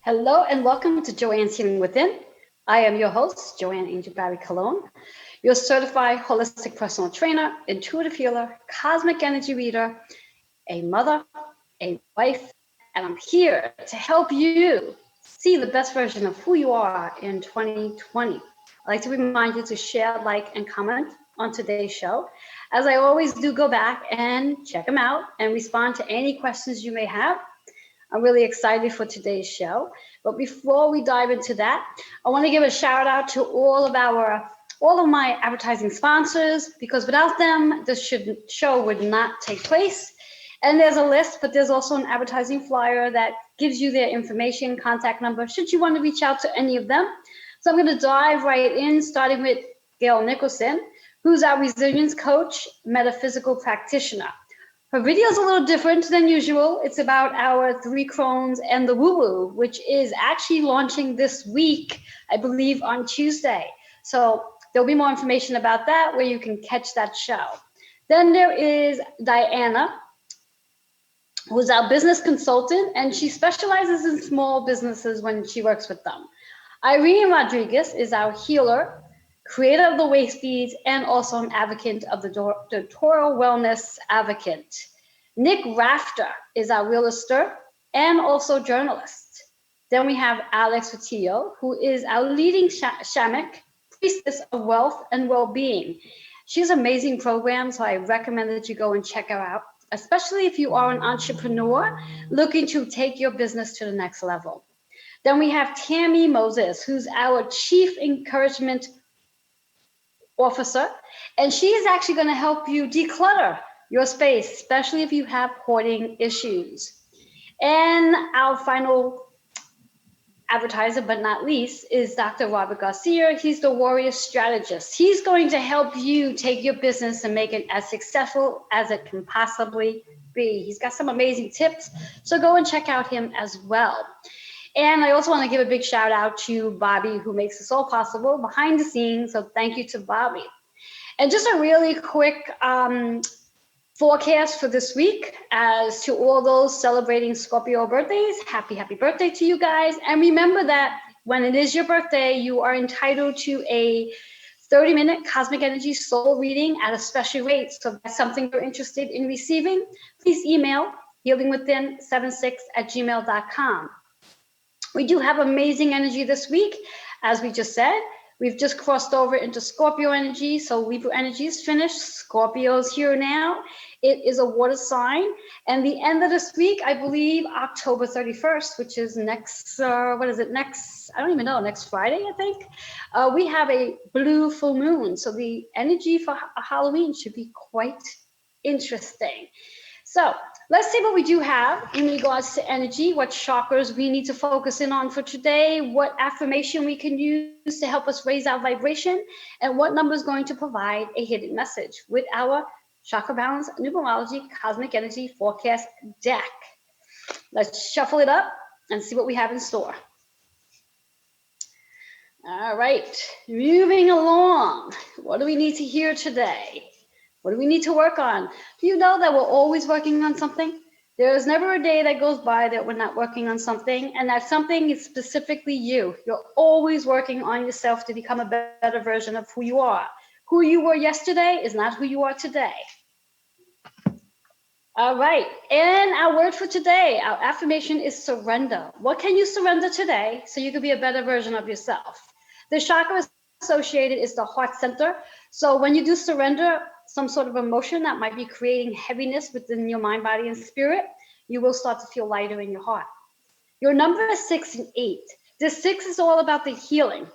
Hello and welcome to Joanne's Healing Within. I am your host, Joanne Angel Barry Cologne, your certified holistic personal trainer, intuitive healer, cosmic energy reader, a mother, a wife, and I'm here to help you see the best version of who you are in 2020. I'd like to remind you to share, like, and comment on today's show. As I always do, go back and check them out and respond to any questions you may have. I'm really excited for today's show. But before we dive into that, I want to give a shout out to all of my advertising sponsors, because without them, this show would not take place. And there's a list, but there's also an advertising flyer that gives you their information, contact number, should you want to reach out to any of them. So I'm going to dive right in, starting with Gail Nicholson, who's our resilience coach, metaphysical practitioner. Her video is a little different than usual. It's about our three crones and the woo-woo, which is actually launching this week, I believe, on Tuesday. So there'll be more information about that where you can catch that show. Then there is Diana, who's our business consultant, and she specializes in small businesses when she works with them. Irene Rodriguez is our healer, creator of the waist beads, and also an advocate of the Toro Wellness Advocate. Nick Rafter is our realtor and also journalist. Then we have Alex Rutillo, who is our leading shamanic priestess of wealth and well-being. She has an amazing program, so I recommend that you go and check her out, especially if you are an entrepreneur looking to take your business to the next level. Then we have Tammy Moses, who's our chief encouragement officer, and she is actually going to help you declutter your space, especially if you have hoarding issues. And our final advertiser, but not least, is Dr. Robert Garcia. He's the warrior strategist. He's going to help you take your business and make it as successful as it can possibly be. He's got some amazing tips, so go and check out him as well. And I also want to give a big shout out to Bobby, who makes this all possible behind the scenes. So thank you to Bobby. And just a really quick forecast for this week, as to all those celebrating Scorpio birthdays. Happy birthday to you guys. And remember that when it is your birthday, you are entitled to a 30-minute cosmic energy soul reading at a special rate. So if that's something you're interested in receiving, please email healingwithin76@gmail.com. We do have amazing energy this week. As we just said, we've just crossed over into Scorpio energy. So Libra energy is finished. Scorpio's here now. It is a water sign. And the end of this week, I believe October 31st, which is next, I don't even know, next Friday, I think. We have a blue full moon. So the energy for Halloween should be quite interesting. So let's see what we do have in regards to energy, what chakras we need to focus in on for today, what affirmation we can use to help us raise our vibration, and what number is going to provide a hidden message with our Chakra Balance Numerology Cosmic Energy Forecast deck. Let's shuffle it up and see what we have in store. All right, moving along. What do we need to hear today? What do we need to work on? Do you know that we're always working on something? There is never a day that goes by that we're not working on something, and that something is specifically you. You're always working on yourself to become a better version of who you are. Who you were yesterday is not who you are today. All right, and our word for today, our affirmation is surrender. What can you surrender today so you can be a better version of yourself? The chakra associated is the heart center. So when you do surrender some sort of emotion that might be creating heaviness within your mind, body, and spirit, you will start to feel lighter in your heart. Your number is 6 and 8. This 6 is all about the healing,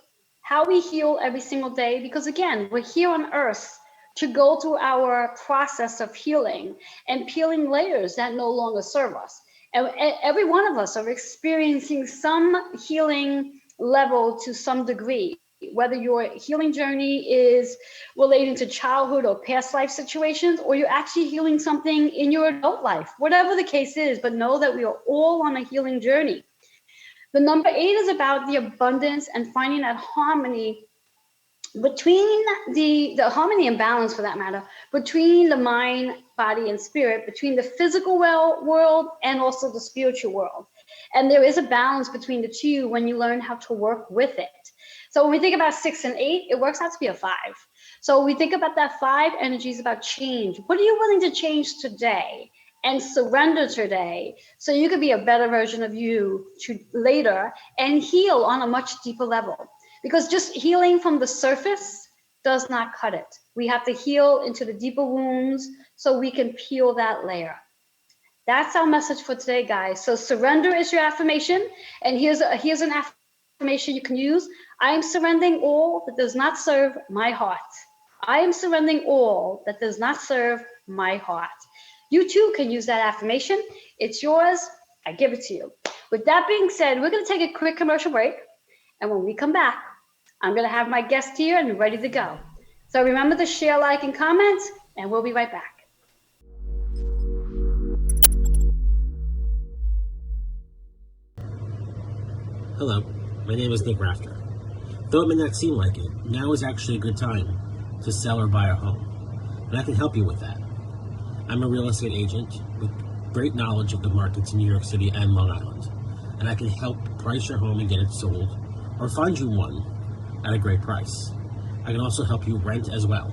how we heal every single day, because again, we're here on earth to go through our process of healing and peeling layers that no longer serve us. And every one of us are experiencing some healing level to some degree, whether your healing journey is relating to childhood or past life situations, or you're actually healing something in your adult life, whatever the case is, but know that we are all on a healing journey. The number 8 is about the abundance and finding that harmony between the harmony and balance, for that matter, between the mind, body, and spirit, between the physical world and also the spiritual world. And there is a balance between the two when you learn how to work with it. So when we think about 6 and 8, it works out to be a 5. So we think about that 5 energies about change. What are you willing to change today and surrender today so you could be a better version of you to later and heal on a much deeper level? Because just healing from the surface does not cut it. We have to heal into the deeper wounds so we can peel that layer. That's our message for today, guys. So surrender is your affirmation. And here's an affirmation you can use. I am surrendering all that does not serve my heart. I am surrendering all that does not serve my heart. You too can use that affirmation. It's yours. I give it to you. With that being said, we're going to take a quick commercial break. And when we come back, I'm going to have my guest here and ready to go. So remember to share, like, and comment, and we'll be right back. Hello, my name is Nick Rafter. Though it may not seem like it, now is actually a good time to sell or buy a home, and I can help you with that. I'm a real estate agent with great knowledge of the markets in New York City and Long Island, and I can help price your home and get it sold, or find you one at a great price. I can also help you rent as well.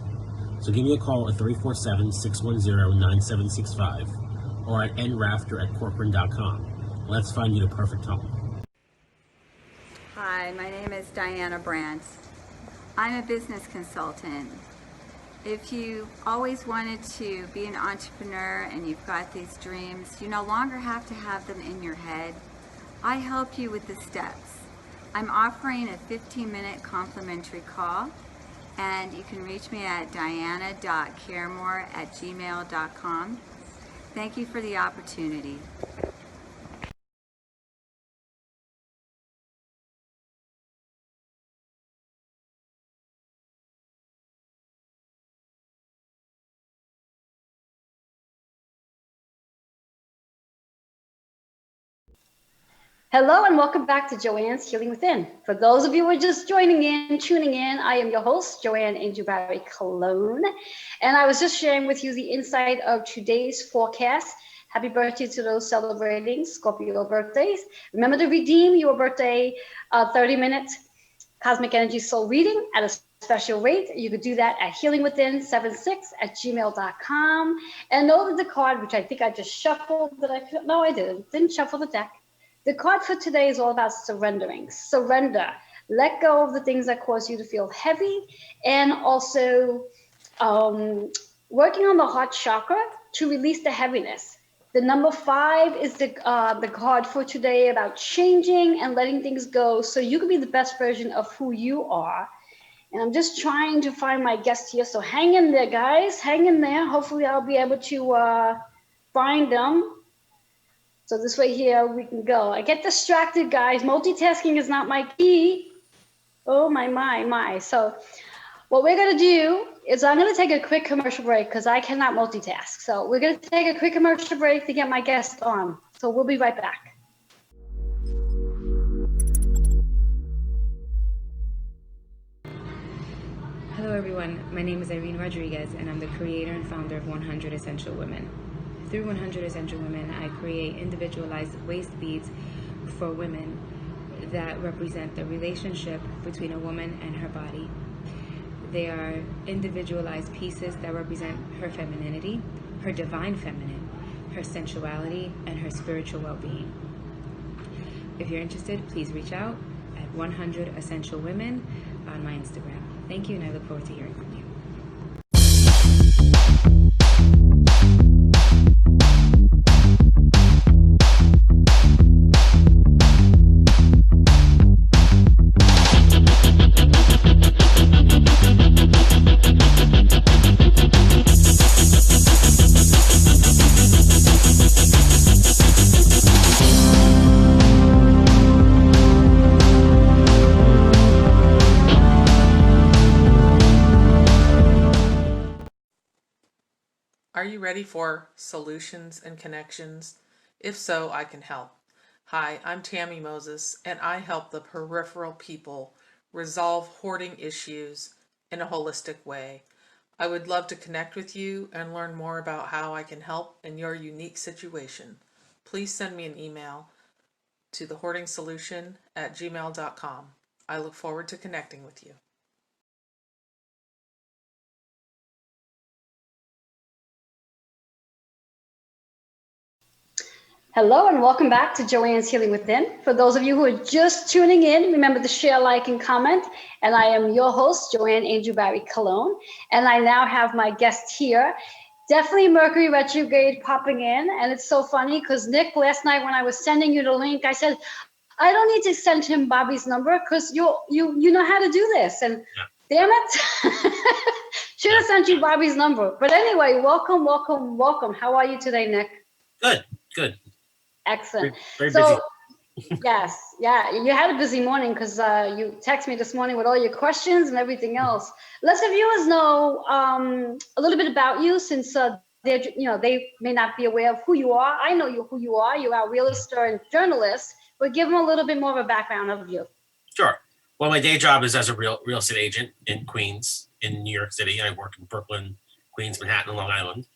So give me a call at 347-610-9765 or at nrafter@corcoran.com. Let's find you the perfect home. Hi, my name is Diana Brandt. I'm a business consultant. If you always wanted to be an entrepreneur and you've got these dreams, you no longer have to have them in your head. I help you with the steps. I'm offering a 15-minute complimentary call, and you can reach me at diana.caremore@gmail.com. Thank you for the opportunity. Hello and welcome back to Joanne's Healing Within. For those of you who are just tuning in, I am your host, Joanne Angel Barry Cologne. And I was just sharing with you the insight of today's forecast. Happy birthday to those celebrating Scorpio birthdays. Remember to redeem your birthday 30-minute Cosmic Energy Soul reading at a special rate. You could do that at healingwithin76@gmail.com. And know that the card, which I think I just shuffled, no, I didn't shuffle the deck. The card for today is all about surrendering. Surrender. Let go of the things that cause you to feel heavy, and also working on the heart chakra to release the heaviness. The number 5 is the card for today about changing and letting things go so you can be the best version of who you are. And I'm just trying to find my guest here. So hang in there, guys. Hang in there. Hopefully I'll be able to find them. So this way here we can go. I get distracted, guys. Multitasking is not my key. Oh, my. So what we're going to do is I'm going to take a quick commercial break because I cannot multitask. So we're going to take a quick commercial break to get my guest on. So we'll be right back. Hello everyone, my name is Irene Rodriguez and I'm the creator and founder of 100 Essential Women. Through 100 Essential Women, I create individualized waist beads for women that represent the relationship between a woman and her body. They are individualized pieces that represent her femininity, her divine feminine, her sensuality, and her spiritual well-being. If you're interested, please reach out at 100 Essential Women on my Instagram. Thank you, and I look forward to hearing from you. Are you ready for solutions and connections? If so, I can help. Hi, I'm Tammy Moses, and I help the peripheral people resolve hoarding issues in a holistic way. I would love to connect with you and learn more about how I can help in your unique situation. Please send me an email to thehoardingsolution@gmail.com. I look forward to connecting with you. Hello and welcome back to Joanne's Healing Within. For those of you who are just tuning in, remember to share, like, and comment. And I am your host, Joanne Angel Barry Cologne. And I now have my guest here. Definitely Mercury retrograde popping in. And it's so funny because Nick, last night when I was sending you the link, I said, I don't need to send him Bobby's number because you know how to do this. And damn it, should have sent you Bobby's number. But anyway, welcome. How are you today, Nick? Good. Excellent. Very so, busy. Yes, yeah, you had a busy morning because you texted me this morning with all your questions and everything else. Let's have viewers know a little bit about you, since they may not be aware of who you are. I know who you are. You are a realtor and journalist, but give them a little bit more of a background of you. Sure. Well, my day job is as a real estate agent in Queens, in New York City. I work in Brooklyn, Queens, Manhattan, and Long Island.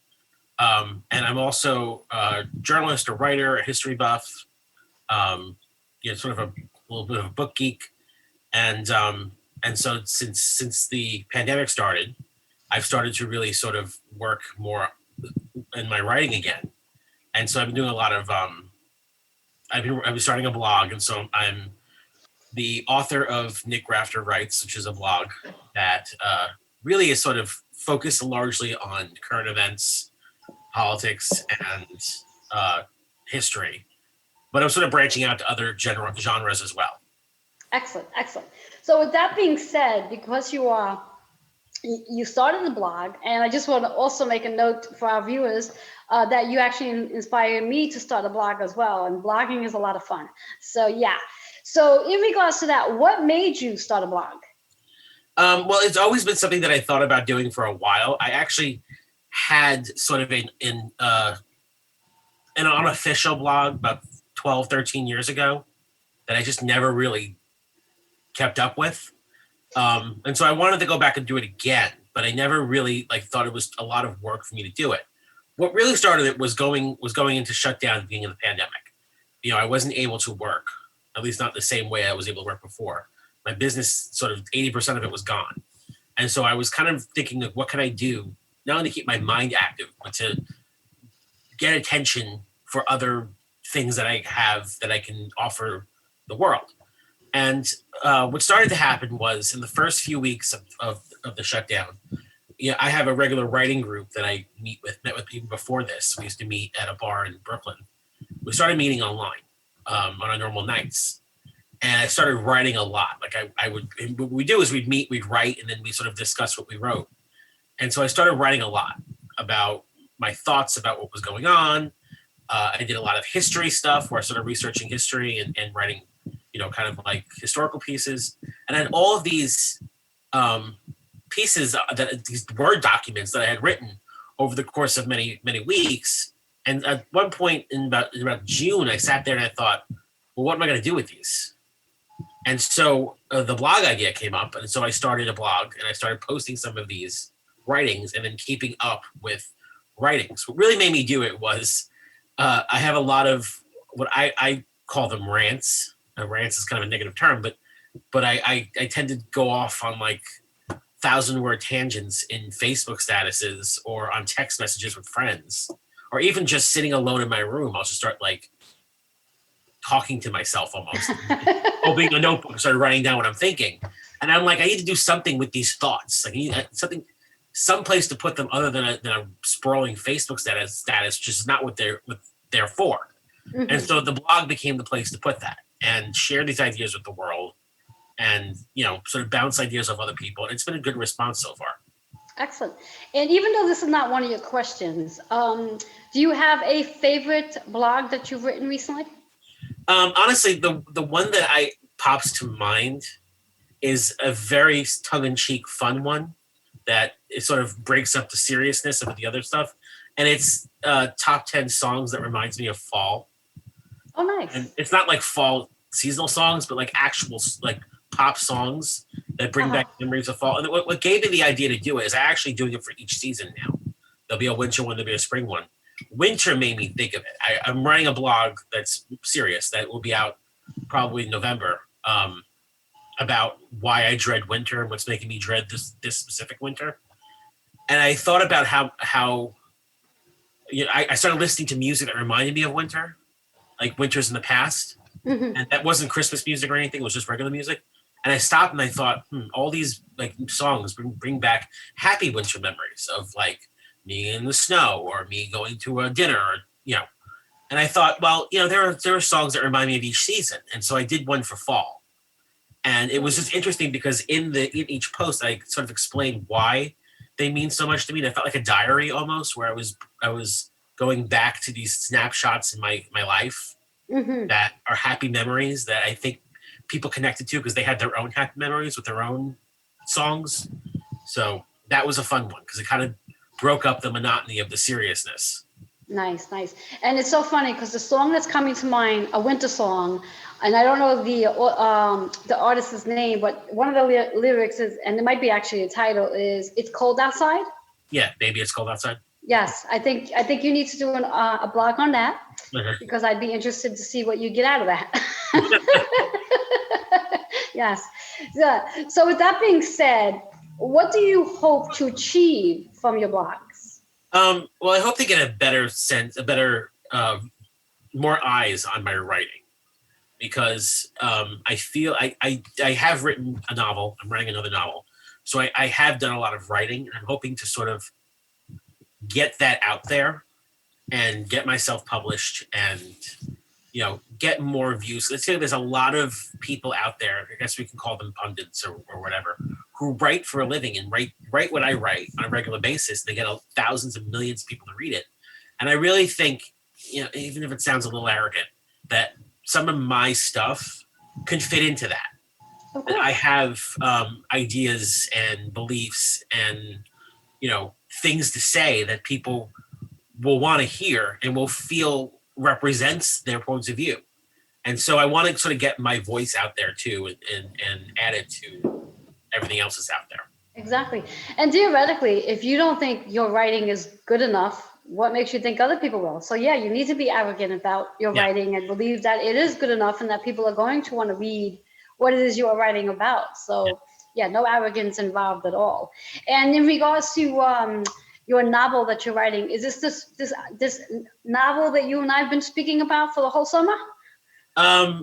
And I'm also a journalist, a writer, a history buff, sort of a little bit of a book geek. And so since the pandemic started, I've started to really sort of work more in my writing again. And so I've been doing a lot of, I've been starting a blog. And so I'm the author of Nick Grafter Writes, which is a blog that really is sort of focused largely on current events, politics, and history. But I'm sort of branching out to other genres as well. Excellent. So with that being said, because you started the blog, and I just want to also make a note for our viewers that you actually inspired me to start a blog as well. And blogging is a lot of fun. So yeah. So in regards to that, what made you start a blog? Well, it's always been something that I thought about doing for a while. I actually had sort of an unofficial blog about 12, 13 years ago that I just never really kept up with. And so I wanted to go back and do it again, but I never really thought it was a lot of work for me to do it. What really started it was going into shutdown at the beginning of the pandemic. I wasn't able to work, at least not the same way I was able to work before. My business, sort of 80% of it was gone. And so I was kind of thinking, what can I do, not only to keep my mind active, but to get attention for other things that I have that I can offer the world. And what started to happen was in the first few weeks of the shutdown, I have a regular writing group that I met with even before this. We used to meet at a bar in Brooklyn. We started meeting online on our normal nights. And I started writing a lot. What we do is we'd meet, we'd write, and then we sort of discuss what we wrote. And so I started writing a lot about my thoughts about what was going on. I did a lot of history stuff where I started researching history and writing, kind of like historical pieces. And then all of these pieces, these Word documents that I had written over the course of many, many weeks. And at one point in about June, I sat there and I thought, well, what am I going to do with these? And so the blog idea came up. And so I started a blog and I started posting some of these writings and then keeping up with writings. What really made me do it was I have a lot of what I call them rants. Rants is kind of a negative term, but I tend to go off on 1,000-word tangents in Facebook statuses or on text messages with friends, or even just sitting alone in my room. I'll just start talking to myself almost, opening a notebook and started writing down what I'm thinking. And I'm I need to do something with these thoughts. I need some place to put them other than a sprawling Facebook status, which is not what they're for. Mm-hmm. And so the blog became the place to put that and share these ideas with the world and, sort of bounce ideas off other people. And it's been a good response so far. Excellent. And even though this is not one of your questions, do you have a favorite blog that you've written recently? Honestly, the one that pops to mind is a very tongue-in-cheek fun one that it sort of breaks up the seriousness of the other stuff. And it's top 10 songs that reminds me of fall. Oh, nice. And it's not fall seasonal songs, but actual pop songs that bring back memories of fall. And what gave me the idea to do it is I'm actually doing it for each season now. There'll be a winter one, there'll be a spring one. Winter made me think of it. I'm writing a blog that's serious that will be out probably November, about why I dread winter and what's making me dread this specific winter. And I thought about how I started listening to music that reminded me of winter, like winters in the past, Hmm. and that wasn't Christmas music or anything; it was just regular music. And I stopped and I thought, all these like songs bring back happy winter memories of like me in the snow or me going to a dinner, or, And I thought, well, there are songs that remind me of each season, and so I did one for fall. And it was just interesting because in each post I sort of explained why they mean so much to me. And I felt like a diary almost, where I was going back to these snapshots in my life Hmm. that are happy memories that I think people connected to because they had their own happy memories with their own songs. So that was a fun one because it kind of broke up the monotony of the seriousness. Nice, nice. And it's so funny because the song that's coming to mind, a winter song, and I don't know the artist's name, but one of the lyrics is, and it might be actually a title, is "It's Cold Outside." Yeah, baby, it's cold outside. Yes, I think you need to do a blog on that Uh-huh. because I'd be interested to see what you get out of that. Yes. Yeah. So with that being said, what do you hope to achieve from your blogs? Well, I hope to get a better sense, a better, more eyes on my writing because I feel I have written a novel. I'm writing another novel, so I have done a lot of writing, and I'm hoping to sort of get that out there and get myself published and get more views. Let's say there's a lot of people out there, I guess we can call them pundits or whatever, who write for a living and write what I write on a regular basis. They get thousands of millions of people to read it. And I really think, even if it sounds a little arrogant, that some of my stuff can fit into that. Of That I course. have ideas and beliefs and, things to say that people will want to hear and will feel represents their points of view. And so I want to sort of get my voice out there too and add it to everything else that's out there. Exactly. And theoretically, if you don't think your writing is good enough, what makes you think other people will? So yeah, you need to be arrogant about your Yeah. writing and believe that it is good enough and that people are going to want to read what it is you are writing about. Yeah. So yeah, no arrogance involved at all. And in regards to your novel that you're writing, is this novel that you and I've been speaking about for the whole summer?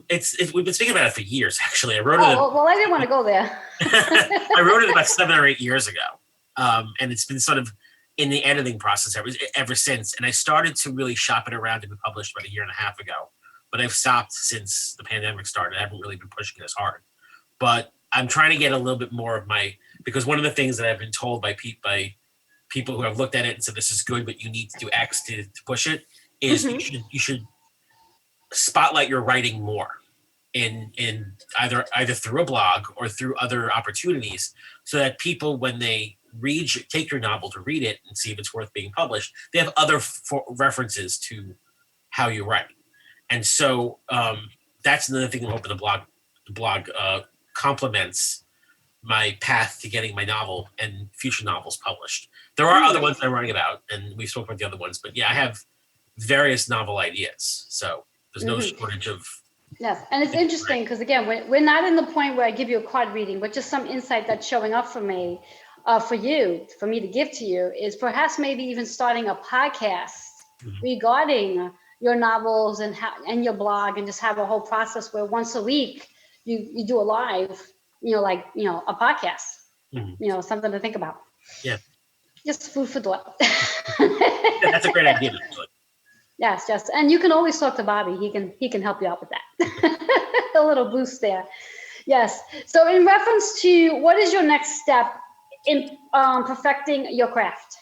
It's we've been speaking about it for years. Actually, I wrote Oh, it. well, I didn't want to go there. I wrote it about 7 or 8 years ago, and it's been sort of in the editing process ever since. And I started to really shop it around to be published about a year and a half ago, but I've stopped since the pandemic started. I haven't really been pushing it as hard, but I'm trying to get a little bit more of my because one of the things that I've been told by people who have looked at it and said this is good, but you need to do X to push it is Hmm. you should spotlight your writing more in either through a blog or through other opportunities so that people when they take your novel to read it and see if it's worth being published they have other references to how you write and so that's another thing I'm hoping the blog complements my path to getting my novel and future novels published. There are other ones I'm writing about and we spoke about the other ones but yeah I have various novel ideas so there's no Hmm. shortage of Yes, and it's interesting because again, we're not in the point where I give you a card reading, but just some insight that's showing up for me, for me to give to you, is perhaps maybe even starting a podcast regarding your novels and your blog, and just have a whole process where once a week you do a live, like a podcast, Mhm. something to think about. Yeah. Just food for thought. Yeah, that's a great idea, actually. Yes, yes, and you can always talk to Bobby. He can help you out with that. A little boost there. Yes. So in reference to what is your next step in perfecting your craft?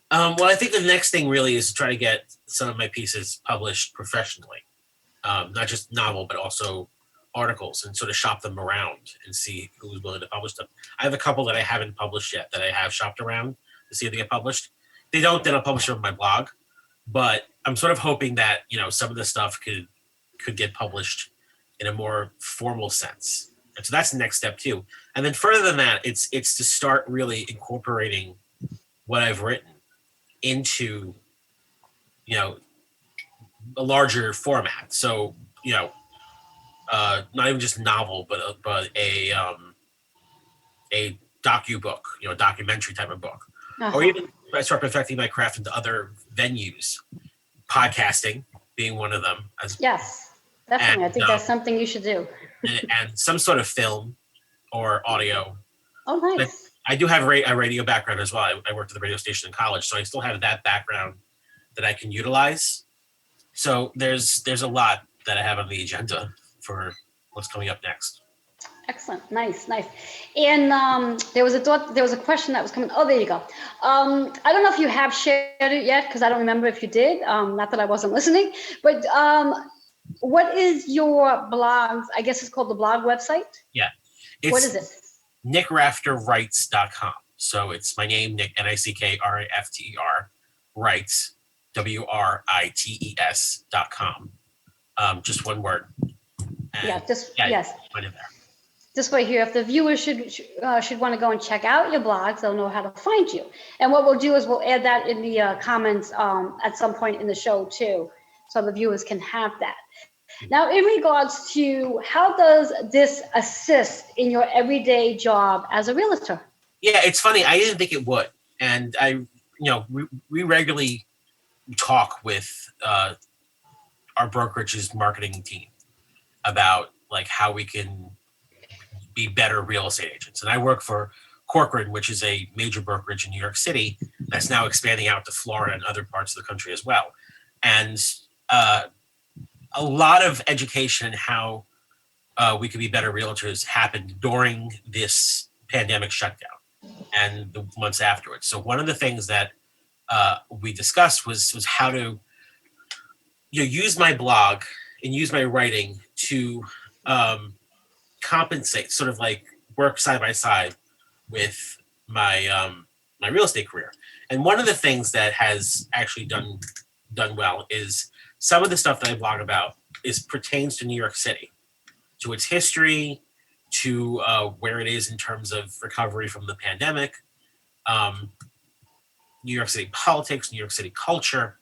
Well, I think the next thing really is to try to get some of my pieces published professionally, not just novel, but also articles, and sort of shop them around and see who's willing to publish them. I have a couple that I haven't published yet that I have shopped around to see if they get published. If they don't, then I'll publish them on my blog. But I'm sort of hoping that some of the stuff could get published in a more formal sense. And so that's the next step too. And then further than that, it's to start really incorporating what I've written into you know a larger format. So not even just novel, but a docu book, documentary type of book, or Uh-huh. even I start perfecting my craft into other venues, podcasting being one of them, Yes, and definitely. I think that's something you should do. and some sort of film or audio. Oh, But nice. I do have a radio background as well. I worked at the radio station in college, so I still have that background that I can utilize. So there's a lot that I have on the agenda for what's coming up next. Excellent. Nice, nice. And there was a question that was coming. Oh, there you go. I don't know if you have shared it yet because I don't remember if you did. Not that I wasn't listening, but what is your blog? I guess it's called the blog website. Yeah, What is it's it? nickrafterwrites.com. So it's my name, Nick, NICKRAFTER, writes, WRITES.com. Just one word. Yeah, And just yeah, yes. find it there. This way here, if the viewers should want to go and check out your blogs, they'll know how to find you. And what we'll do is we'll add that in the comments at some point in the show too, so the viewers can have that. Now, in regards to how does this assist in your everyday job as a realtor? Yeah, it's funny. I didn't think it would. And we regularly talk with our brokerage's marketing team about like how we can be better real estate agents. And I work for Corcoran, which is a major brokerage in New York City that's now expanding out to Florida and other parts of the country as well. And uh, a lot of education in how we could be better realtors happened during this pandemic shutdown and the months afterwards. So one of the things that we discussed was how to use my blog and use my writing to compensate, sort of like work side by side with my real estate career. And one of the things that has actually done well is some of the stuff that I blog about is pertains to New York City, to its history, to where it is in terms of recovery from the pandemic, um, New York City politics, New York City culture.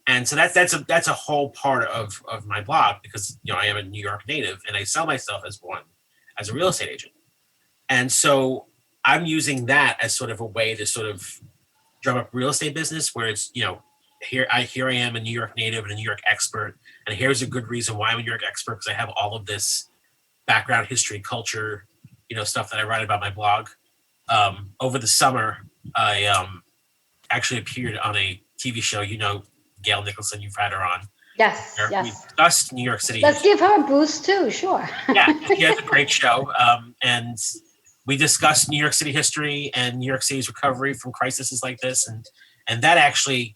And so that's a whole part of my blog because I am a New York native and I sell myself as one as a real estate agent. And so I'm using that as sort of a way to sort of drum up real estate business where it's, here I am a New York native and a New York expert. And here's a good reason why I'm a New York expert because I have all of this background, history, culture, stuff that I write about my blog. Over the summer, I actually appeared on a TV show, Gail Nicholson, you've had her on. Yes, We yes. discussed New York City Let's history. give her a boost too, sure. Yeah, she has a great show. And we discussed New York City history and New York City's recovery from crises like this. And that actually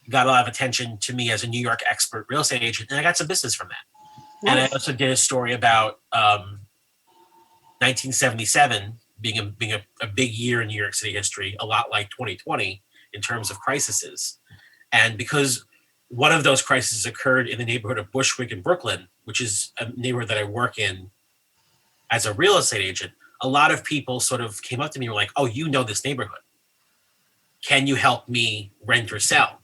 got a lot of attention to me as a New York expert real estate agent. And I got some business from that. And I Nice. also did a story about 1977 being a big year in New York City history, a lot like 2020 in terms of crises. And because one of those crises occurred in the neighborhood of Bushwick in Brooklyn, which is a neighborhood that I work in as a real estate agent, a lot of people sort of came up to me and were like, "Oh, you know this neighborhood. Can you help me rent or sell?"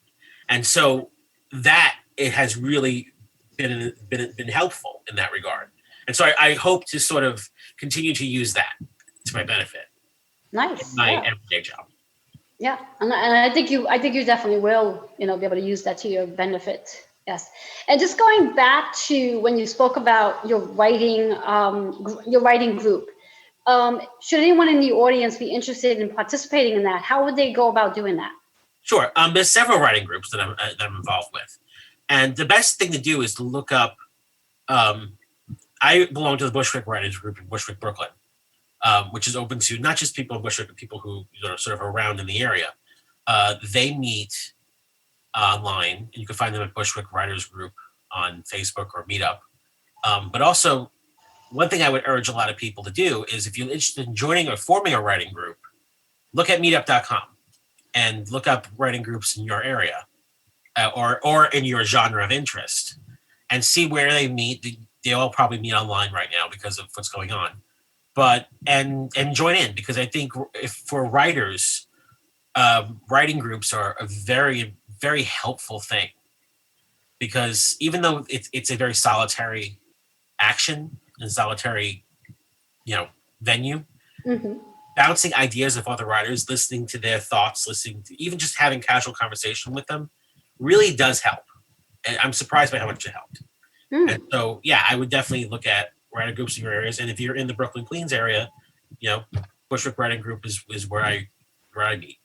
And so that it has really been helpful in that regard. And so I hope to sort of continue to use that to my benefit in Nice. my Yeah. everyday job. Yeah, and I think you definitely will, be able to use that to your benefit. Yes, and just going back to when you spoke about your writing group. Should anyone in the audience be interested in participating in that? How would they go about doing that? Sure. There's several writing groups that I'm involved with, and the best thing to do is to look up. Um, I belong to the Bushwick Writers Group in Bushwick, Brooklyn, which is open to not just people in Bushwick, but people who are sort of around in the area. They meet online, and you can find them at Bushwick Writers Group on Facebook or Meetup. But also, one thing I would urge a lot of people to do is if you're interested in joining or forming a writing group, look at meetup.com and look up writing groups in your area or in your genre of interest and see where they meet. They all probably meet online right now because of what's going on. But and join in because I think if for writers, writing groups are a very very helpful thing because even though it's a very solitary action, and solitary, venue, Hmm. bouncing ideas of other writers, listening to their thoughts, listening to even just having casual conversation with them really does help. And I'm surprised by how much it helped. And Mm. so, yeah, I would definitely look at writer groups in your areas. And if you're in the Brooklyn, Queens area, you know, Bushwick Writing Group is where I meet.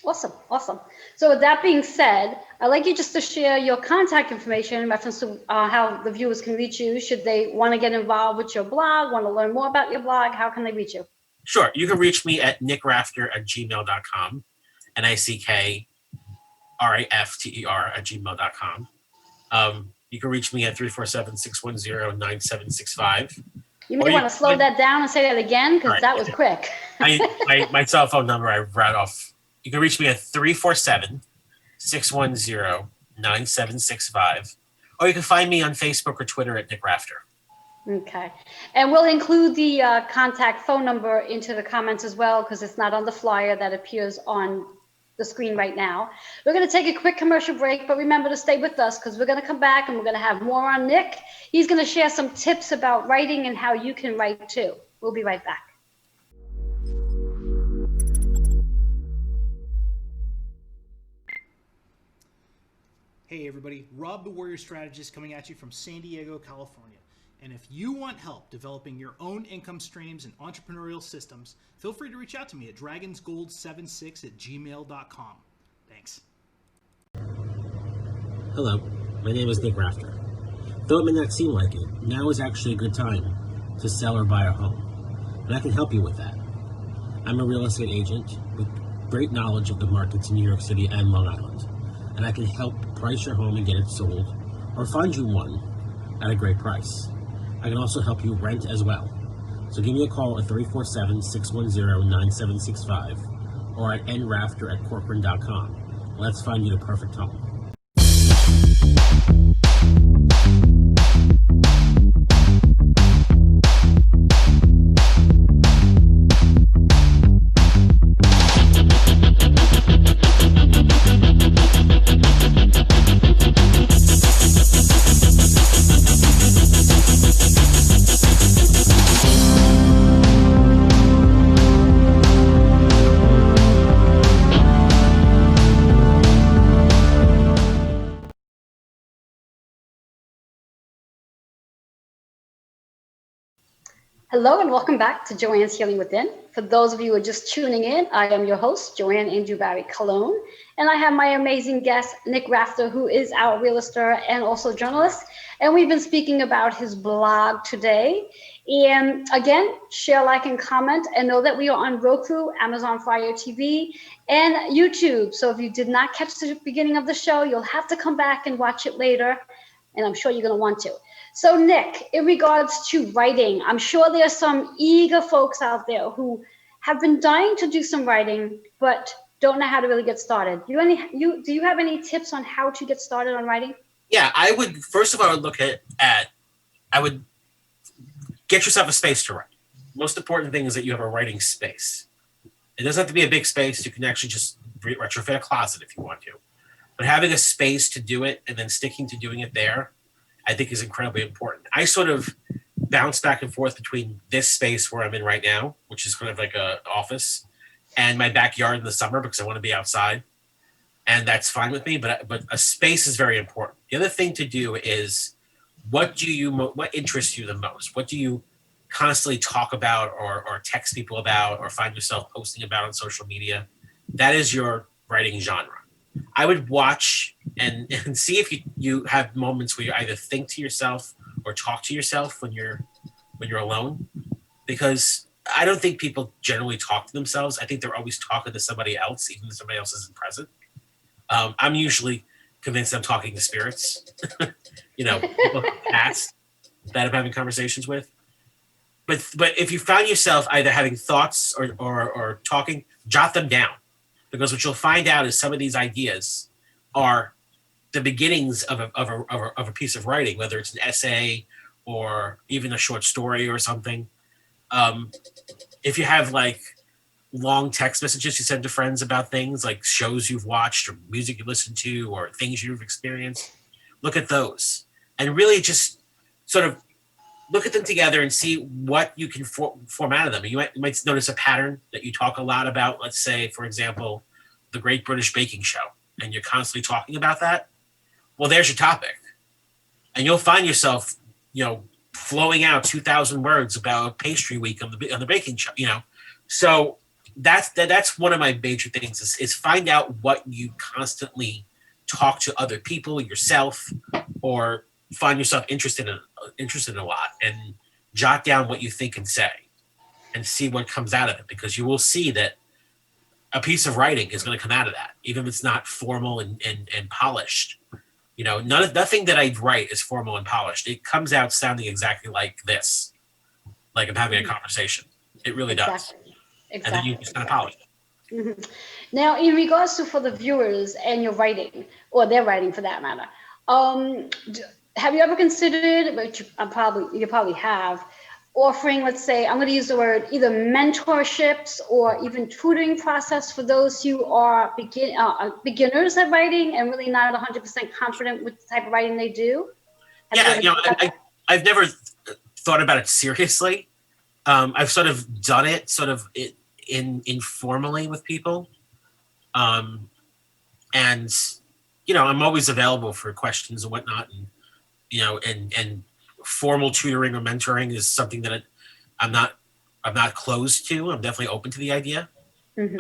Awesome, awesome. So with that being said, I'd like you just to share your contact information in reference to how the viewers can reach you. Should they want to get involved with your blog, want to learn more about your blog, how can they reach you? Sure, you can reach me at nickrafter@gmail.com, NICKRAFTER@gmail.com. You can reach me at 347-610-9765. You Or may you want to slow can, that down and say that again all because right, that was quick. my cell phone number I read off. You can reach me at 347-610-9765. Or you can find me on Facebook or Twitter at Nick Rafter. Okay. And we'll include the contact phone number into the comments as well because it's not on the flyer that appears on the screen right now. We're going to take a quick commercial break, but remember to stay with us because we're going to come back and we're going to have more on Nick. He's going to share some tips about writing and how you can write too. We'll be right back. Hey everybody, Rob the Warrior Strategist coming at you from San Diego, California. And if you want help developing your own income streams and entrepreneurial systems, feel free to reach out to me at dragonsgold76@gmail.com. Thanks. Hello, my name is Nick Rafter. Though it may not seem like it, now is actually a good time to sell or buy a home, and I can help you with that. I'm a real estate agent with great knowledge of the markets in New York City and Long Island, and I can help price your home and get it sold, or find you one at a great price. I can also help you rent as well. So give me a call at 347-610-9765 or at nrafter@corcoran.com. Let's find you the perfect home. Hello and welcome back to Joanne's Healing Within. For those of you who are just tuning in, I am your host, Joanne Angel Barry Cologne, and I have my amazing guest, Nick Rafter, who is our realtor and also journalist. And we've been speaking about his blog today. And again, share, like, and comment, and know that we are on Roku, Amazon Fire TV, and YouTube. So if you did not catch the beginning of the show, you'll have to come back and watch it later, and I'm sure you're going to want to. So Nick, in regards to writing, I'm sure there's some eager folks out there who have been dying to do some writing, but don't know how to really get started. Do you have any tips on how to get started on writing? Yeah, I would, first of all, I would look at I would get yourself a space to write. Most important thing is that you have a writing space. It doesn't have to be a big space. You can actually just retrofit a closet if you want to. But having a space to do it and then sticking to doing it there, I think is incredibly important. I sort of bounce back and forth between this space where I'm in right now, which is kind of like an office, and my backyard in the summer because I want to be outside. And that's fine with me, but a space is very important. The other thing to do is what interests you the most? What do you constantly talk about or text people about or find yourself posting about on social media? That is your writing genre. I would watch and see if you have moments where you either think to yourself or talk to yourself when you're alone, because I don't think people generally talk to themselves. I think they're always talking to somebody else, even if somebody else isn't present. I'm usually convinced I'm talking to spirits, people past that I'm having conversations with. But if you found yourself either having thoughts or talking, jot them down. Because what you'll find out is some of these ideas are the beginnings of a piece of writing, whether it's an essay or even a short story or something. If you have like long text messages you send to friends about things like shows you've watched or music you listen to or things you've experienced, look at those and really just sort of look at them together and see what you can form out of them. You might notice a pattern that you talk a lot about. Let's say, for example, the Great British Baking Show, and you're constantly talking about that. Well, there's your topic, and you'll find yourself, flowing out 2,000 words about pastry week on the baking show. So that's one of my major things is find out what you constantly talk to other people, yourself, or find yourself interested in a lot, and jot down what you think and say, and see what comes out of it, because you will see that a piece of writing is going to come out of that, even if it's not formal and polished. Nothing that I write is formal and polished. It comes out sounding exactly like this, like I'm having a conversation. It really does. Exactly. And then you just kind of polish it. Mm-hmm. Now, in regards to for the viewers and your writing, or their writing for that matter, have you ever considered, which you probably have, offering, let's say, I'm going to use the word either mentorships or even tutoring process for those who are beginners at writing and really not 100% confident with the type of writing they do? I've never thought about it seriously. I've sort of done it informally with people. And, I'm always available for questions and whatnot. And formal tutoring or mentoring is something that I'm not closed to. I'm definitely open to the idea. Mm-hmm.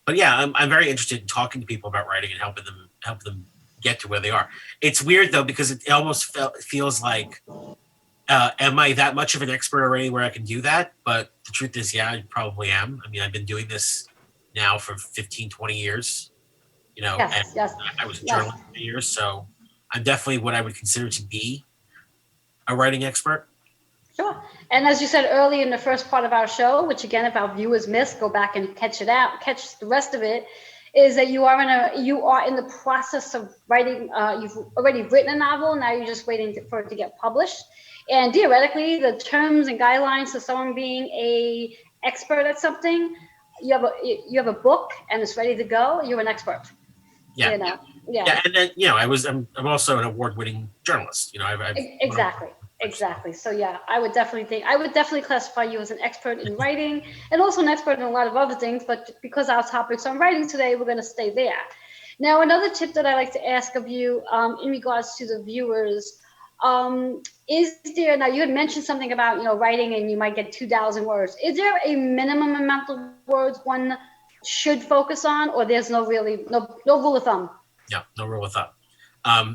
But yeah, I'm very interested in talking to people about writing and helping them get to where they are. It's weird though, because it almost feels like, am I that much of an expert already where I can do that? But the truth is, yeah, I probably am. I mean, I've been doing this now for 15, 20 years, Yes, and I was a journalist for years. So I'm definitely what I would consider to be a writing expert. Sure. And as you said earlier in the first part of our show, which again, if our viewers missed, go back and catch the rest of it, is that you are in the process of writing. You've already written a novel. Now you're just waiting for it to get published. And theoretically, the terms and guidelines for someone being a expert at something, you have a book and it's ready to go. You're an expert. Yeah. Yeah. And then, I'm also an award-winning journalist. Exactly. So yeah, I would definitely classify you as an expert in writing and also an expert in a lot of other things. But because our topic's on writing today, we're going to stay there. Now, another tip that I like to ask of you in regards to the viewers, is there, now you had mentioned something about, writing and you might get 2,000 words. Is there a minimum amount of words one should focus on, or there's no rule of thumb? Yeah, no rule of thumb.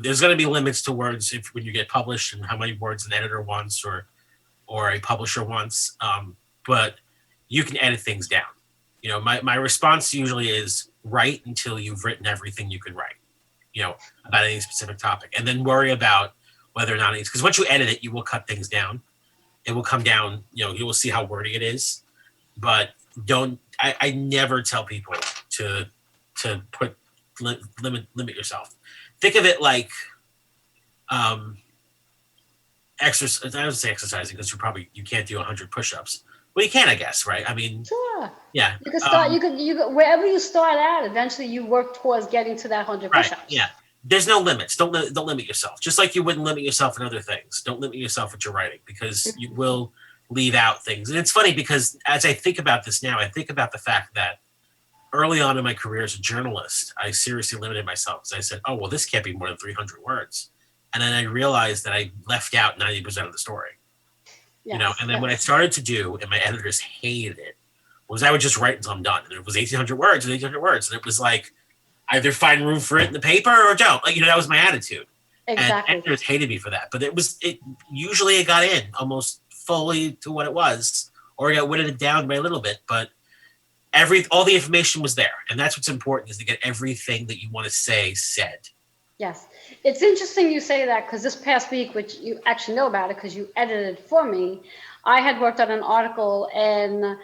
There's going to be limits to words when you get published and how many words an editor wants or a publisher wants. But you can edit things down. My response usually is write until you've written everything you can write, about any specific topic, and then worry about whether or not it's, because once you edit it, you will cut things down. It will come down, you will see how wordy it is, but I never tell people to limit yourself. Think of it like exercise. I would say exercising, because you can't do 100 push-ups. Well, you can, I guess, right? I mean, sure. Yeah. You can start. You could wherever you start at. Eventually, you work towards getting to that 100 push-ups. Right. Yeah. There's no limits. Don't limit yourself. Just like you wouldn't limit yourself in other things. Don't limit yourself with your writing, because you will leave out things. And it's funny, because as I think about this now, I think about the fact that early on in my career as a journalist, I seriously limited myself, because I said, oh, well, this can't be more than 300 words. And then I realized that I left out 90% of the story. Yes, and then what I started to do, and my editors hated it, was I would just write until I'm done. And it was 1,800 words and 1,800 words. And it was like, either find room for it in the paper or don't. That was my attitude. Exactly. And editors hated me for that. But usually it got in almost fully to what it was, or I got whittled it down by a little bit. But all the information was there. And that's what's important, is to get everything that you want to say said. Yes. It's interesting you say that, because this past week, which you actually know about it because you edited for me, I had worked on an article, and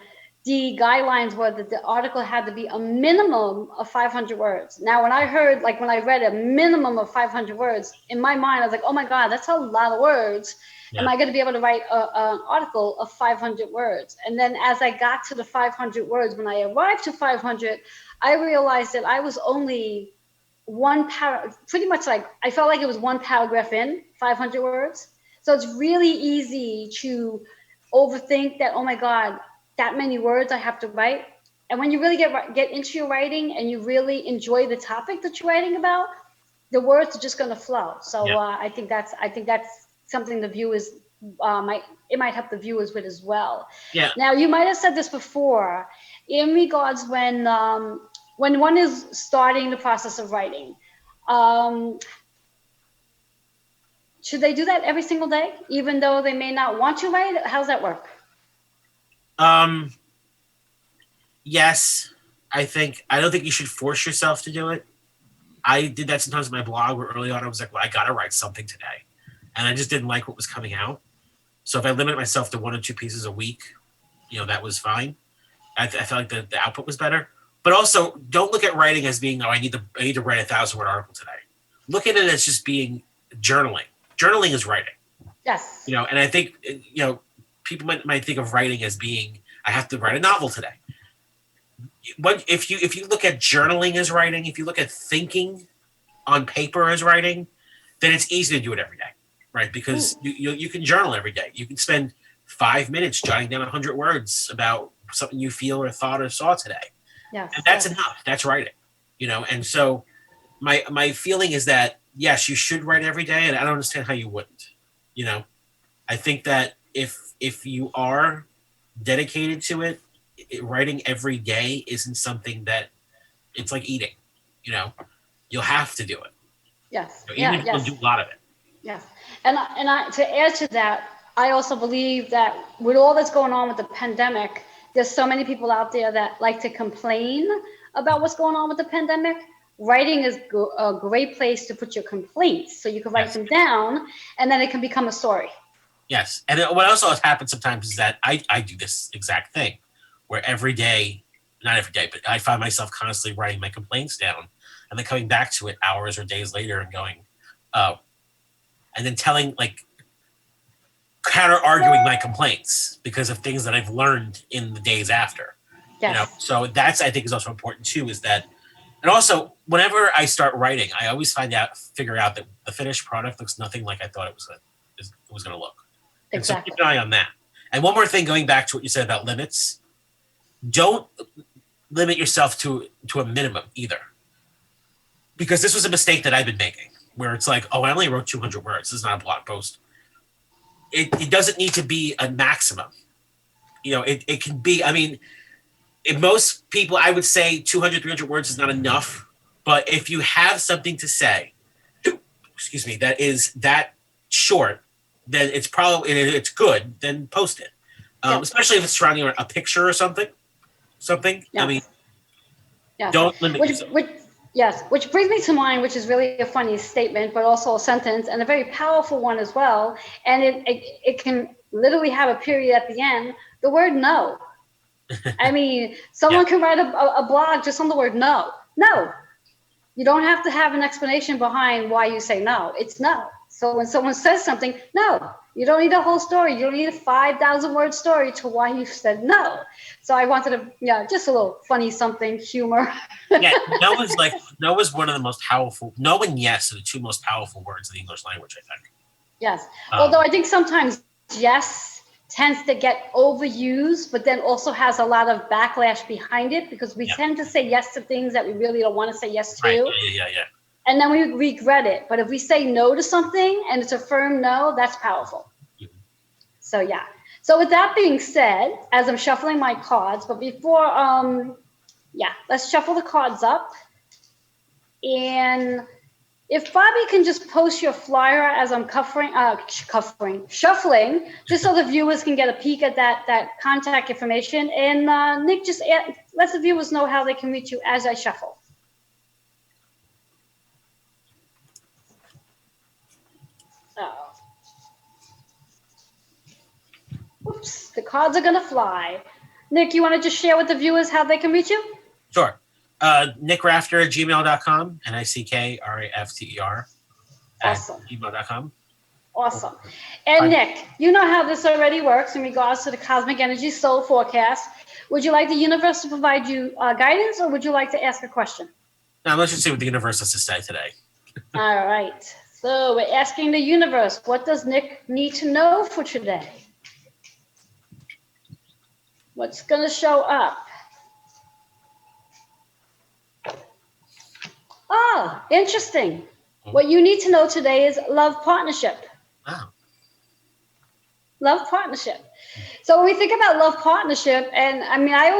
the guidelines were that the article had to be a minimum of 500 words. Now, when I read a minimum of 500 words, in my mind, I was like, oh my God, that's a lot of words. Yeah. Am I going to be able to write an article of 500 words? And then as I got to the 500 words, when I arrived to 500, I realized that I was only pretty much, like, I felt like it was one paragraph in 500 words. So it's really easy to overthink that, oh my God, that many words I have to write. And when you really get into your writing and you really enjoy the topic that you're writing about, the words are just going to flow. So Yeah. I think that's something the viewers might help the viewers with as well. Yeah. Now, you might have said this before in regards when one is starting the process of writing. Should they do that every single day, even though they may not want to write? How's that work? Yes, I don't think you should force yourself to do it. I did that sometimes in my blog where early on I was like, well, I got to write something today. And I just didn't like what was coming out. So if I limit myself to 1 or 2 pieces a week, that was fine. I felt like the output was better. But also, don't look at writing as being, I need to write a 1,000-word article today. Look at it as just being journaling. Journaling is writing. Yes. And I think, people might think of writing as being, I have to write a novel today. If you look at journaling as writing, if you look at thinking on paper as writing, then it's easy to do it every day, right? Because you can journal every day. You can spend 5 minutes jotting down 100 words about something you feel or thought or saw today. Yes. And that's enough. That's writing, And so my feeling is that, yes, you should write every day, and I don't understand how you wouldn't, I think that if you are dedicated to it, writing every day isn't something that it's like eating, you'll have to do it. Yes. Even if you don't do a lot of it. Yes. And I to add to that, I also believe that with all that's going on with the pandemic, there's so many people out there that like to complain about what's going on with the pandemic. Writing is a great place to put your complaints, so you can write them down, and then it can become a story. Yes. And what also happens sometimes is that I do this exact thing where every day, not every day, but I find myself constantly writing my complaints down and then coming back to it hours or days later and going, oh, and then counter arguing my complaints because of things that I've learned in the days after. Yes. So that's, I think, is also important too, is that, and also whenever I start writing, I always figure out that the finished product looks nothing like I thought it was going to look. And so keep an eye on that. And one more thing, going back to what you said about limits, don't limit yourself to a minimum either. Because this was a mistake that I've been making, where it's like, oh, I only wrote 200 words. This is not a blog post. It doesn't need to be a maximum. It can be, in most people, I would say 200, 300 words is not enough. But if you have something to say, excuse me, that is that short, then it's good, then post it. Especially if it's surrounding a picture or something. Yes. Don't limit yourself. Which brings me to mind, which is really a funny statement, but also a sentence and a very powerful one as well. And it can literally have a period at the end. The word no. Someone can write a blog just on the word no. No. You don't have to have an explanation behind why you say no. It's no. So when someone says something, no. You don't need a whole story. You don't need a 5,000-word story to why you said no. So I wanted to, just a little funny something, humor. Yeah, no is one of the most powerful. No and yes are the two most powerful words in the English language, I think. Yes. Although I think sometimes yes tends to get overused, but then also has a lot of backlash behind it because we tend to say yes to things that we really don't want to say yes to. Right. Yeah. And then we regret it. But if we say no to something and it's a firm no, that's powerful. Mm-hmm. So, yeah. So with that being said, as I'm shuffling my cards, but before, let's shuffle the cards up. And if Bobby can just post your flyer as I'm shuffling, just so the viewers can get a peek at that contact information. And Nick, just let the viewers know how they can reach you as I shuffle. Oops, the cards are going to fly. Nick, you want to just share with the viewers how they can reach you? Sure. NickRafter@gmail.com, NickRafter Awesome. @gmail.com. Awesome. And Nick, you know how this already works in regards to the Cosmic Energy Soul Forecast. Would you like the universe to provide you guidance, or would you like to ask a question? Now, let's just see what the universe has to say today. All right. So we're asking the universe, what does Nick need to know for today? What's going to show up? Oh, interesting. What you need to know today is love partnership. Wow. Love partnership. So when we think about love partnership, and I mean, I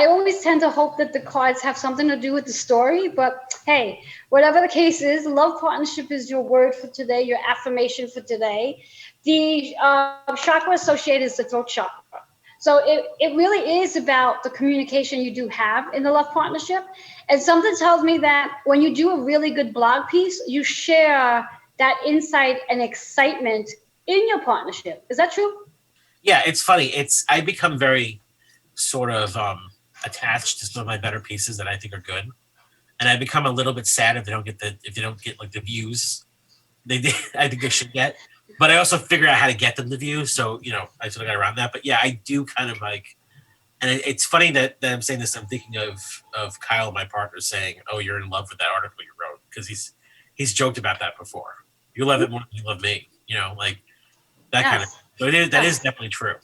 always tend to hope that the cards have something to do with the story, but hey, whatever the case is, love partnership is your word for today, your affirmation for today. The chakra associated is the throat chakra. So it really is about the communication you do have in the love partnership. And something tells me that when you do a really good blog piece, you share that insight and excitement in your partnership. Is that true? Yeah, it's funny. I become very sort of attached to some of my better pieces that I think are good, and I become a little bit sad if they don't get like the views I think they should get. But I also figure out how to get them the views, so I sort of got around that. But yeah, I do kind of like, and it's funny that I'm saying this. I'm thinking of Kyle, my partner, saying, "Oh, you're in love with that article you wrote," because he's joked about that before. You love it more than you love me, like that kind of. Yes. So that is Yes. definitely true.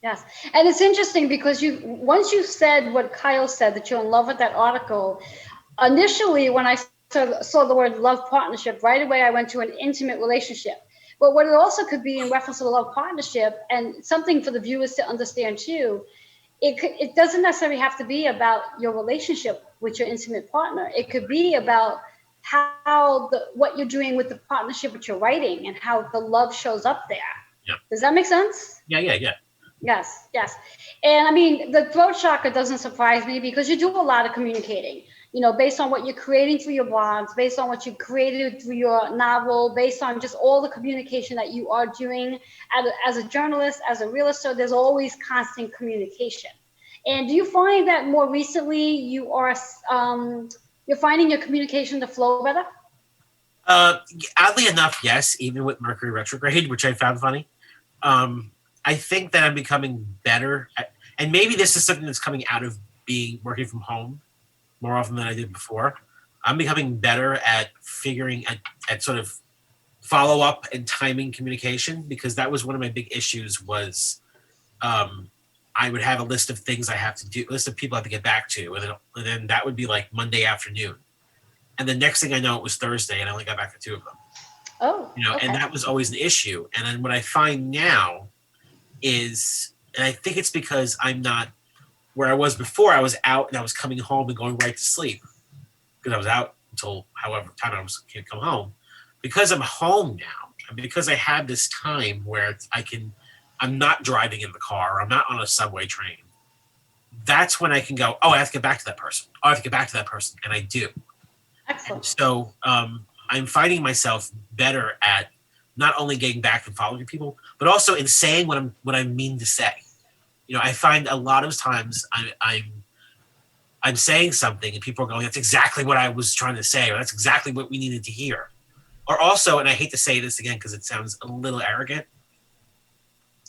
Yes. And it's interesting because once you said what Kyle said, that you're in love with that article, initially when I saw the word love partnership, right away I went to an intimate relationship. But what it also could be in reference to the love partnership, and something for the viewers to understand too, it doesn't necessarily have to be about your relationship with your intimate partner. It could be about how what you're doing with the partnership with your writing and how the love shows up there. Yeah. Does that make sense? Yeah. Yes, yes. And I mean, the throat chakra doesn't surprise me because you do a lot of communicating, based on what you're creating through your blogs, based on what you created through your novel, based on just all the communication that you are doing as a journalist, as a realtor, there's always constant communication. And do you find that more recently you're finding your communication to flow better? Oddly enough, yes, even with Mercury retrograde, which I found funny. I think that I'm becoming better and maybe this is something that's coming out of working from home more often than I did before. I'm becoming better at figuring at sort of follow up and timing communication, because that was one of my big issues was I would have a list of things I have to do, list of people I have to get back to, and then that would be like Monday afternoon. And the next thing I know, it was Thursday, and I only got back to two of them. Oh, okay. And that was always an issue. And then what I find now is, and I think it's because I'm not where I was before. I was out and I was coming home and going right to sleep because I was out until however time I was can't come home. Because I'm home now, and because I have this time where I'm not driving in the car, or I'm not on a subway train. That's when I can go, oh, I have to get back to that person. Oh, I have to get back to that person. And I do. Excellent. So I'm finding myself better at not only getting back and following people, but also in saying what I mean to say. I find a lot of times I'm saying something and people are going, that's exactly what I was trying to say, or that's exactly what we needed to hear. Or also, and I hate to say this again because it sounds a little arrogant,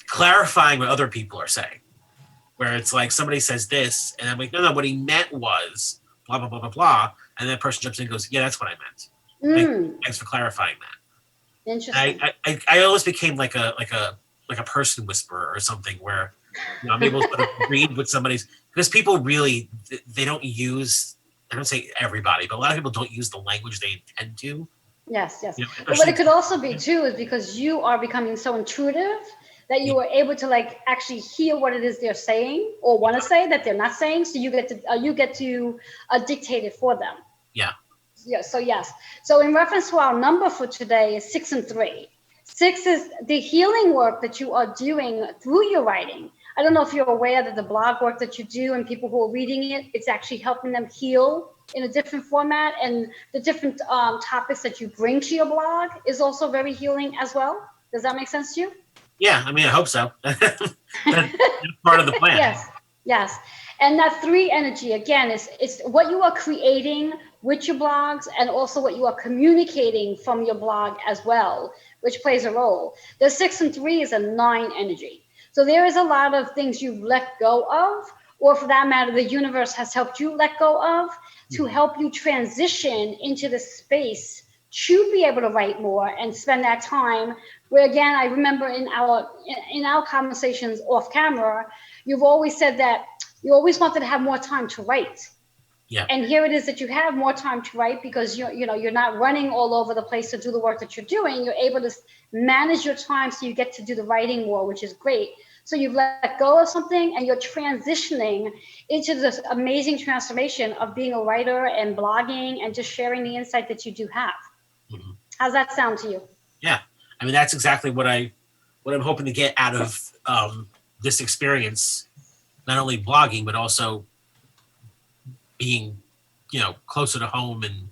clarifying what other people are saying. Where it's like somebody says this, and I'm like, no, what he meant was blah, blah, blah, blah, blah. And that person jumps in and goes, yeah, that's what I meant. Thanks for clarifying that. Interesting. I always became like a person whisperer or something where I'm able to sort of read what somebody's, because people really, they don't use, I don't say everybody, but a lot of people don't use the language they intend to. Yes. But what it could also be too is because you are becoming so intuitive that you are able to like actually hear what it is they're saying or want to say that they're not saying. So you get to dictate it for them. Yeah. So yes. So in reference to our number for today is 6 and 3. 6 is the healing work that you are doing through your writing. I don't know if you're aware that the blog work that you do and people who are reading it, it's actually helping them heal in a different format, and the different topics that you bring to your blog is also very healing as well. Does that make sense to you? Yeah, I mean, I hope so. That's part of the plan. Yes. And that 3 energy, again, is what you are creating with your blogs and also what you are communicating from your blog as well, which plays a role. The 6 and 3 is a 9 energy. So there is a lot of things you've let go of, or for that matter, the universe has helped you let go of to help you transition into the space to be able to write more and spend that time. Where again, I remember in our conversations off camera, you've always said that you always wanted to have more time to write. Yeah. And here it is that you have more time to write because you're not running all over the place to do the work that you're doing. You're able to manage your time so you get to do the writing more, which is great. So you've let go of something and you're transitioning into this amazing transformation of being a writer and blogging and just sharing the insight that you do have. Mm-hmm. How's that sound to you? Yeah, I mean that's exactly what I'm hoping to get out of this experience. Not only blogging, but also being, closer to home and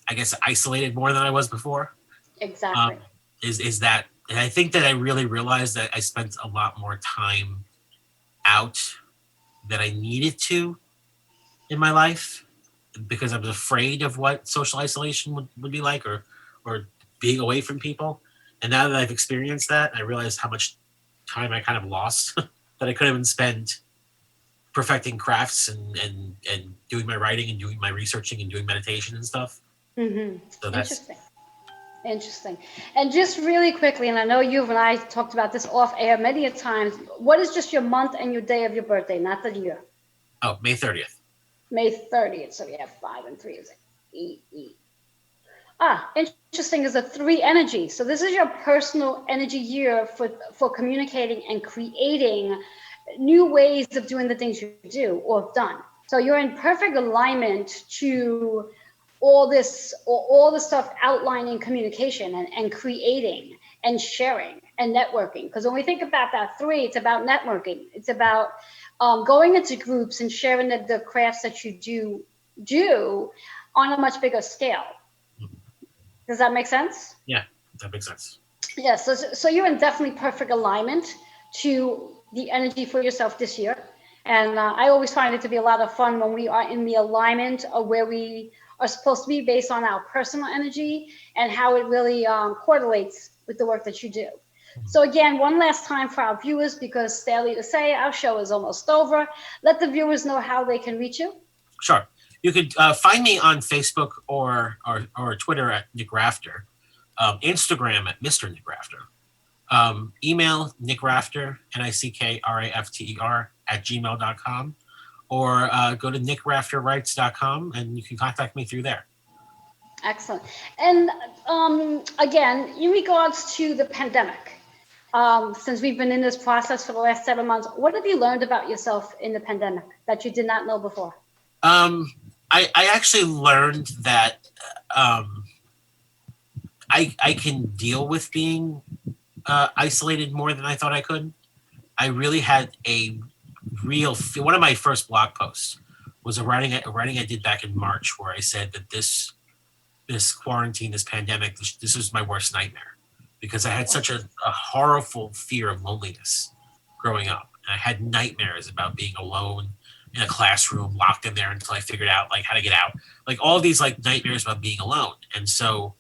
I guess isolated more than I was before. Exactly. Is that, and I think that I really realized that I spent a lot more time out than I needed to in my life because I was afraid of what social isolation would be like, or being away from people. And now that I've experienced that, I realized how much time I kind of lost that I could have been spent perfecting crafts and doing my writing and doing my researching and doing meditation and stuff. So that's Interesting. Interesting. And just really quickly, and I know you and I talked about this off air many times, what is just your month and your day of your birthday, not the year? May 30th. May 30th. So we have 5 and 3 is 8. Interesting is a 3 energy. So this is your personal energy year for communicating and creating new ways of doing the things you do or have done. So you're in perfect alignment to all the stuff outlining communication and creating and sharing and networking. Because when we think about that 3, it's about networking. It's about going into groups and sharing the crafts that you do on a much bigger scale. Does that make sense? Yeah, that makes sense. Yeah, so you're in definitely perfect alignment to the energy for yourself this year. And I always find it to be a lot of fun when we are in the alignment of where we are supposed to be based on our personal energy and how it really correlates with the work that you do. So again, one last time for our viewers, because sadly to say, our show is almost over. Let the viewers know how they can reach you. Sure. You could find me on Facebook or Twitter at Nick Rafter, Instagram at Mr. Nick Rafter, email Nick Rafter, NICKRAFTER @gmail.com, or go to nickrafterwrites.com and you can contact me through there. Excellent. And again, in regards to the pandemic, since we've been in this process for the last 7 months, what have you learned about yourself in the pandemic that you did not know before? I actually learned that I can deal with being isolated more than I thought I could. I really had a one of my first blog posts was a writing I did back in March where I said that this quarantine, this pandemic, this was my worst nightmare because I had such a horrible fear of loneliness growing up. And I had nightmares about being alone in a classroom, locked in there until I figured out like how to get out. Like all these like nightmares about being alone. And so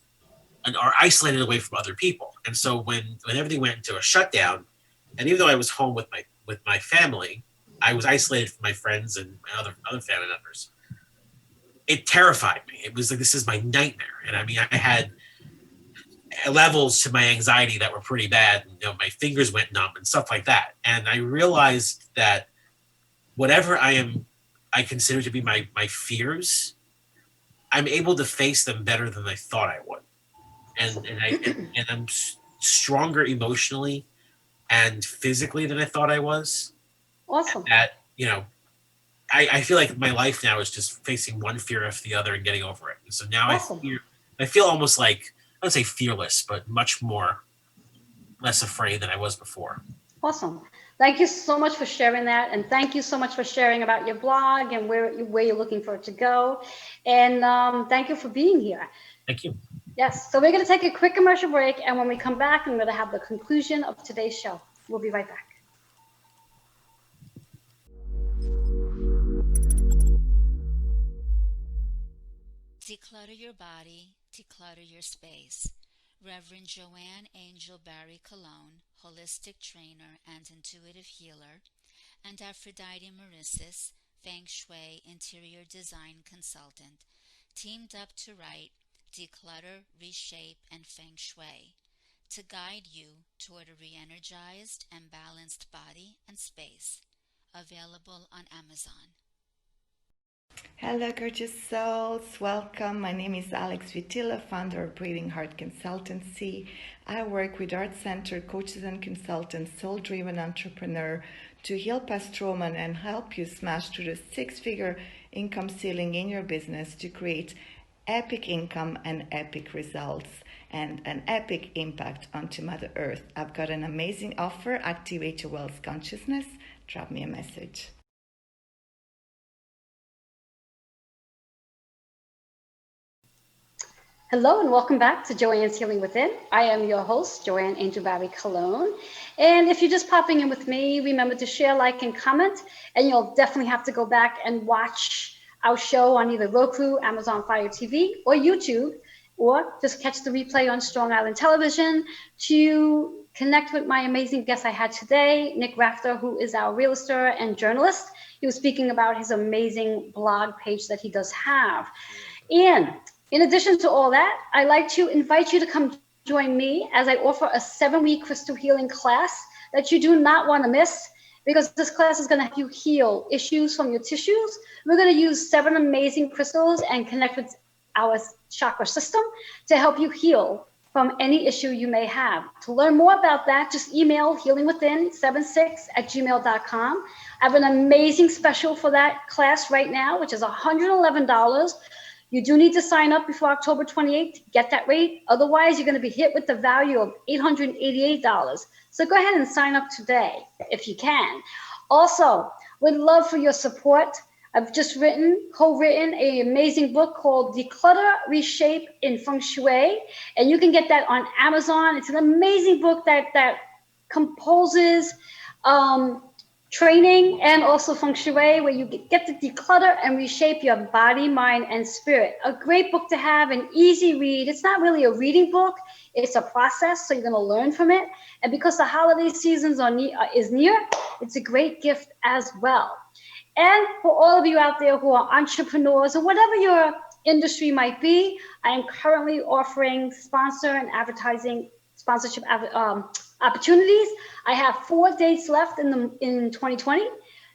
and are isolated away from other people. And so when everything went into a shutdown, and even though I was home with my family, I was isolated from my friends and other family members. It terrified me. It was like, this is my nightmare. And I mean, I had levels to my anxiety that were pretty bad. My fingers went numb and stuff like that. And I realized that whatever I consider to be my fears, I'm able to face them better than I thought I would. And I'm stronger emotionally and physically than I thought I was. Awesome. That, I feel like my life now is just facing one fear after the other and getting over it. And so now Awesome. I feel almost like, I don't say fearless, but much less afraid than I was before. Awesome. Thank you so much for sharing that. And thank you so much for sharing about your blog and where you're looking for it to go. And thank you for being here. Thank you. Yes. So we're going to take a quick commercial break. And when we come back, I'm going to have the conclusion of today's show. We'll be right back. Declutter your body, declutter your space. Reverend Joanne Angel Barry Cologne, holistic trainer and intuitive healer, and Aphrodite Marissis, Feng Shui interior design consultant, teamed up to write Declutter, Reshape, and Feng Shui to guide you toward a re-energized and balanced body and space. Available on Amazon. Hello, gorgeous souls. Welcome. My name is Alex Vitilla, founder of Breathing Heart Consultancy. I work with heart-centered coaches and consultants, soul-driven entrepreneur to heal past trauma and help you smash through the six-figure income ceiling in your business to create epic income and epic results and an epic impact onto Mother Earth. I've got an amazing offer. Activate your wealth consciousness. Drop me a message. Hello and welcome back to Joanne's Healing Within. I am your host, Joanne Angel Barry Cologne. And if you're just popping in with me, remember to share, like, and comment. And you'll definitely have to go back and watch our show on either Roku, Amazon Fire TV, or YouTube, or just catch the replay on Strong Island Television to connect with my amazing guest I had today, Nick Rafter, who is our realtor and journalist. He was speaking about his amazing blog page that he does have. And in addition to all that, I'd like to invite you to come join me as I offer a 7-week crystal healing class that you do not want to miss, because this class is going to help you heal issues from your tissues. We're going to use 7 amazing crystals and connect with our chakra system to help you heal from any issue you may have. To learn more about that, just email healingwithin76@gmail.com. I have an amazing special for that class right now, which is $111. You do need to sign up before October 28th to get that rate. Otherwise, you're going to be hit with the value of $888. So go ahead and sign up today if you can. Also, would love for your support. I've just co-written an amazing book called Declutter, Reshape, in Feng Shui. And you can get that on Amazon. It's an amazing book that composes training and also feng shui, where you get to declutter and reshape your body, mind, and spirit. A great book to have, an easy read. It's not really a reading book. It's a process, so you're going to learn from it. And because the holiday season is near, it's a great gift as well. And for all of you out there who are entrepreneurs or whatever your industry might be, I am currently offering sponsorship opportunities. I have 4 dates left in 2020.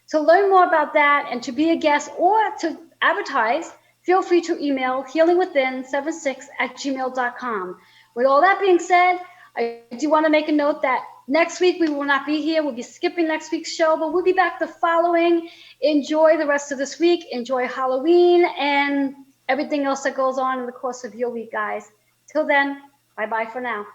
To learn more about that and to be a guest or to advertise, feel free to email healingwithin76@gmail.com. With all that being said, I do want to make a note that next week we will not be here. We'll be skipping next week's show, but we'll be back the following. Enjoy the rest of this week. Enjoy Halloween and everything else that goes on in the course of your week, guys. Till then, bye-bye for now.